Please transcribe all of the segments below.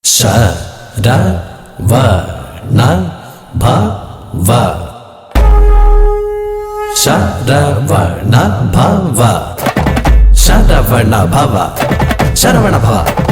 ശരവണ ഭവ ശരവണ ഭവ ശരവണ ഭവ ശരവണ ഭവ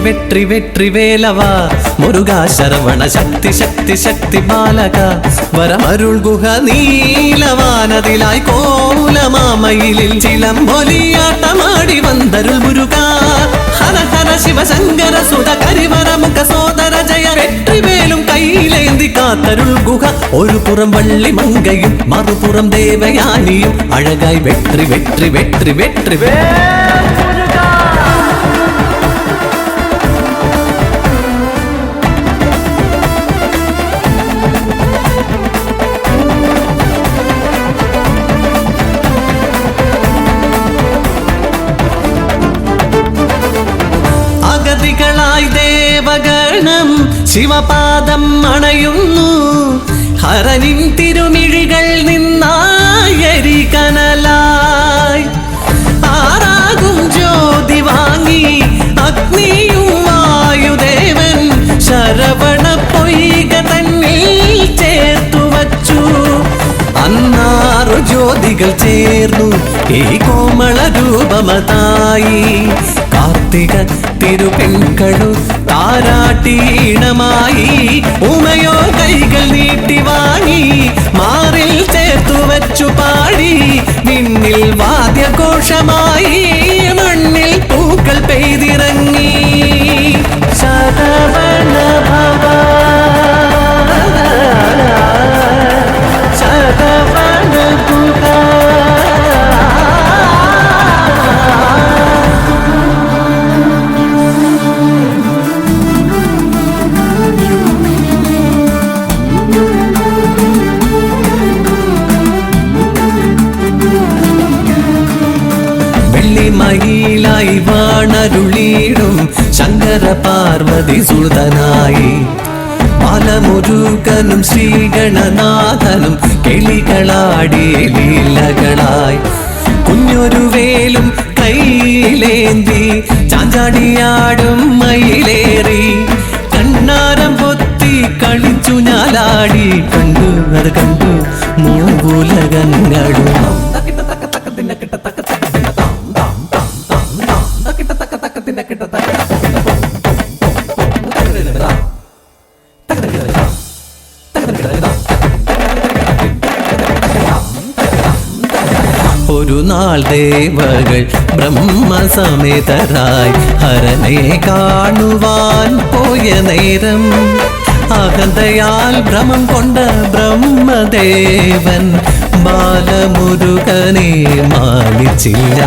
வெற்றி வெற்றி வேலவா முருகா சரவண சக்தி சக்தி சக்தி பாலகா வரமருள் குஹ நீலவானதிலாய் கோலமாமயிலில் சிலம்பொலியாட்டமாடி வந்தருள் முருகா ஹர ஹர சிவசங்கர சுத கரிவரமுக சோதர ஜெய வெற்றி வேலும் கையிலேந்தி காத்தருள் குஹ ஒரு புறம் வள்ளி மங்கையும் மறுபுறம் தேவயானியும் அழகாய் வெற்றி வெற்றி வெற்றி வெற்றி ദേവഗണം ശിവപാദം അണയുന്നു ഹരനിൻ തിരുമിഴികൾ നിന്നായരി കനലായി ആറാകും ജ്യോതി വാങ്ങി അഗ്നിയും വായുദേവൻ ശരവണ പൊയ്ക തന്നിൽ ചേർത്തു വച്ചു അന്നാറു ജ്യോതികൾ ചേർന്നു ഈ കോമള രൂപമതായി കാർത്തിക തിരുപെൺകളു താരാട്ടീണമായി ഉമയോ കൈകൾ നീട്ടി വാങ്ങി മാറിൽ ചേർത്തു വച്ചു പാടി വിണ്ണിൽ വാദ്യഘോഷമായി മണ്ണിൽ പൂക്കൾ പെയ്തിറങ്ങി ശരവണ ഭവ ശരവണ ഗുഹ മയിലായി വാണരുളീടും ശങ്കര പാർവതി സുതനായി ബാലമുരുകനും ശ്രീഗണനാഥനും കിളികളാടി ലീലകളായി കുഞ്ഞൊരു വേലും കൈയിലേന്തി ചാഞ്ചാടിയാടും മയിലേറി കണ്ണാരം പൊത്തി കളിച്ചു ഞാലാടി കണ്ടു അത് കണ്ടു മൂവുലകങ്ങളും ഒരു നാൾ ദേവകൾ ബ്രഹ്മസമേതരായി ഹരനെ കാണുവാൻ പോയ നേരം അകന്തയാൽ ഭ്രമം കൊണ്ട ബ്രഹ്മദേവൻ ബാലമുരുകനെ മാനിച്ചില്ല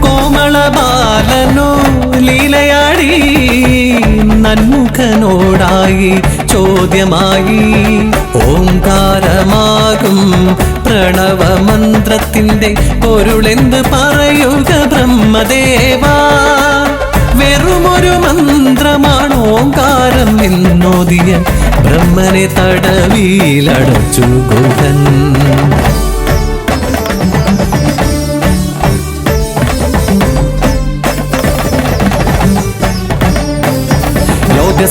കോമള ബാലനോ ലീലയാടി നന്മുഖനോടായി ചോദ്യമായി ഓംകാരമാകും പ്രണവമന്ത്രത്തിന്റെ പൊരുളെന്ത് പറയുക ബ്രഹ്മദേവാ വെറുമൊരു മന്ത്രമാണ് ഓംകാരം എന്നോദിയ ബ്രഹ്മനെ തടവിലടച്ചു ഗുഹൻ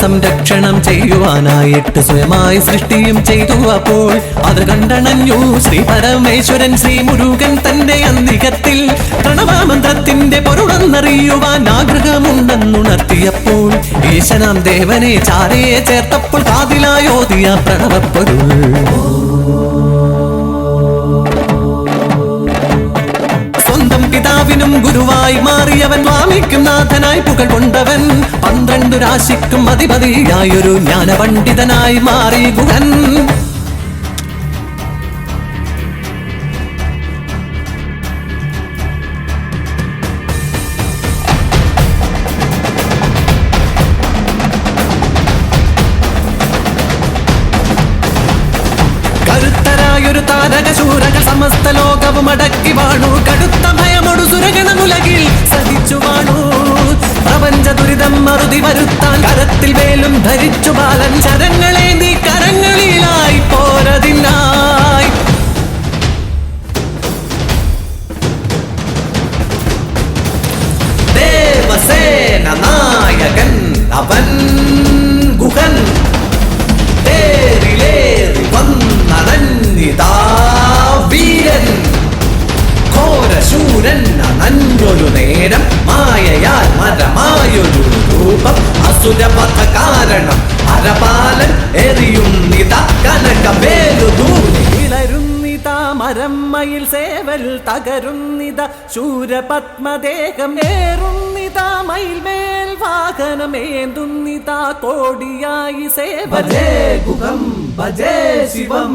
സംരക്ഷണം ചെയ്യുവാനായിട്ട് സ്വയമായി സൃഷ്ടിയും ചെയ്തു. അപ്പോൾ അത് കണ്ടണഞ്ഞു ശ്രീ പരമേശ്വരൻ ശ്രീ മുരുകൻ തന്റെ അന്തികത്തിൽ. പ്രണവമന്ത്രത്തിന്റെ പൊരുളെന്നറിയുവാൻ ആഗ്രഹമുണ്ടെന്നുണർത്തിയപ്പോൾ ഈശനാം ദേവനെ ചാരയെ ചേർത്തപ്പോൾ കാതിലായോതിയ പ്രണവപ്പൊരുൾ. സ്വന്തം പിതാവിനും ഗുരുവായി മാറിയവൻ, സ്വാമിക്കും നാഥനായി പുകൾ കൊണ്ടവൻ, 12 രാശിക്കും അധിപതിയായൊരു ജ്ഞാനപണ്ഡിതനായി മാറി ഗുഹൻ. കരുത്തരായൊരു താരകശൂരകൾ സമസ്ത ലോകവും അടക്കി വാണു. കടുത്ത ഭയമൊടു സുരഗണമുലകിൽ സഹിച്ചു വാണു. പ്രപഞ്ച ദുരിതം മറുതി വരുത്താൻ കരത്തിൽ വേലും ധരിച്ചു ബാലൻ. ശരങ്ങളേന്തി കരങ്ങളിലായി പോരതിനായി. ദേവസേന നായകൻ അവൻ ഗുഹൻ. തേരിലേറി വന്നണഞ്ഞിതാ വീരൻ. ഘോരശൂരൻ അനഞ്ഞൊരു നേരം മായയാൽ മരമായൊരു രൂപം. അസുരപഥ കാരണം അരപാലൻ എറിയുന്നിത കനകവേലുതൂണിളരുന്നിത. മരമ്മയിൽ സേവൽ തകരുന്നിത. ശൂരപത്മദേഹം ഏറുന്നിത. മയിൽമേൽ വാഹനമേന്തുന്നിത. കോടിയായി സേവ. ഭജേ ഗുഹം ഭജേ ശിവം.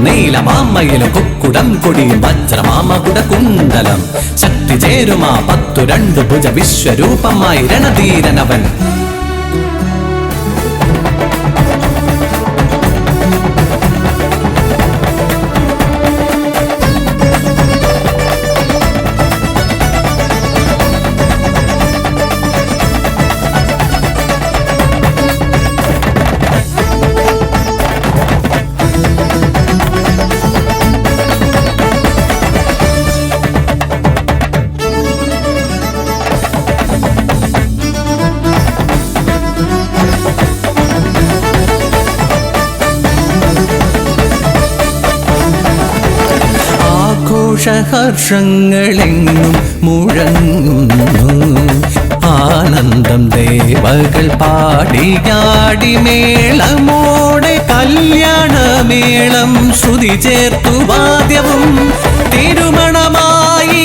നീലമാമയിലും കുക്കുടം കൊടിയും വജ്രമാമകുട കുണ്ടലം. ശക്തി ചേരുമാ 12 ഭുജ വിശ്വരൂപമായി രണധീരനവൻ. ഹർഷങ്ങളെങ്ങും മുഴങ്ങുന്നു. ആനന്ദം ദേവകൾ പാടിയാടി മേളമോടെ കല്യാണമേളം ശ്രുതി ചേർത്തു വാദ്യവും. തിരുമണമായി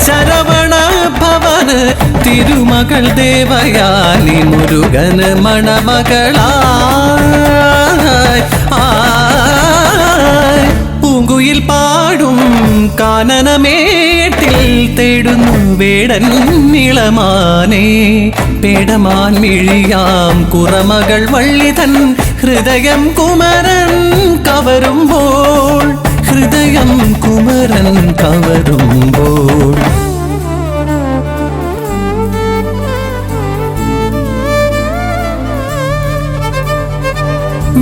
ശരവണ ഭവന് തിരുമകൾ ദേവയാനി മുരുകന് മണമകളായി. പൂങ്കുയിൽ പാടും കാനനമേട്ടിൽ തേടുന്നു വേടൻ നിളമാനേ. പേടമാൻ മിഴിയാം കുറമകൾ വള്ളിതൻ ഹൃദയം കുമരൻ കവരുമ്പോൾ. ഹൃദയം കുമരൻ കവരുമ്പോൾ.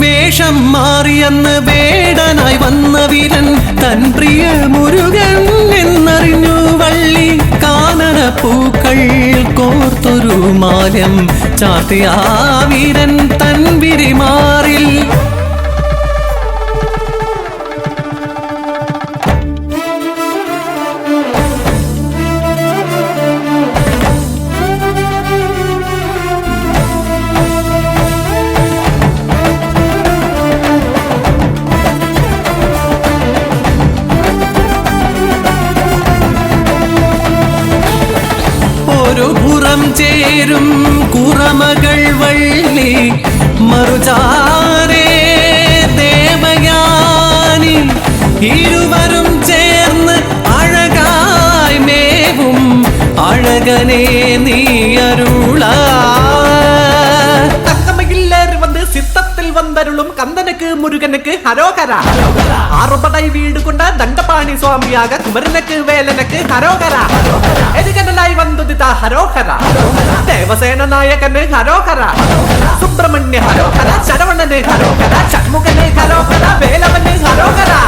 വേഷം മാറിയെന്ന് വേടനായി വന്ന വീരൻ തൻ പ്രിയ മുരുകൻ എന്നറിഞ്ഞു വള്ളി. കാനന പൂക്കൾ കോർത്തൊരു മാല്യം ചാർത്തിയ വീരൻ തൻ വിരിമാറിൽ. ഒരു പുറം ചേരും കുറമകൾ വള്ളി. മറുചാരേ ദേവയാനി. ഇരുവരും ചേർന്ന് അഴകായി മേവും അഴകനെ നീ അരുളാ. சித்தத்தில் வந்தருளும் கந்தனுக்கு முருகனுக்கு ஹரோகரா. ஆறுபடை வீடு கொண்ட தண்டபாணி சுவாமியாக குமரனுக்கு வேலனுக்கு ஹரோகரா. எதுகடலாய் வந்தது தா ஹரோகரா. தேவசேன நாயகனு ஹரோகரா. சுப்பிரமணிய ஹரோகரா. சரவணனு ஹரோகரா. சண்முகனு ஹரோகரா. வேலவனு ஹரோகரா.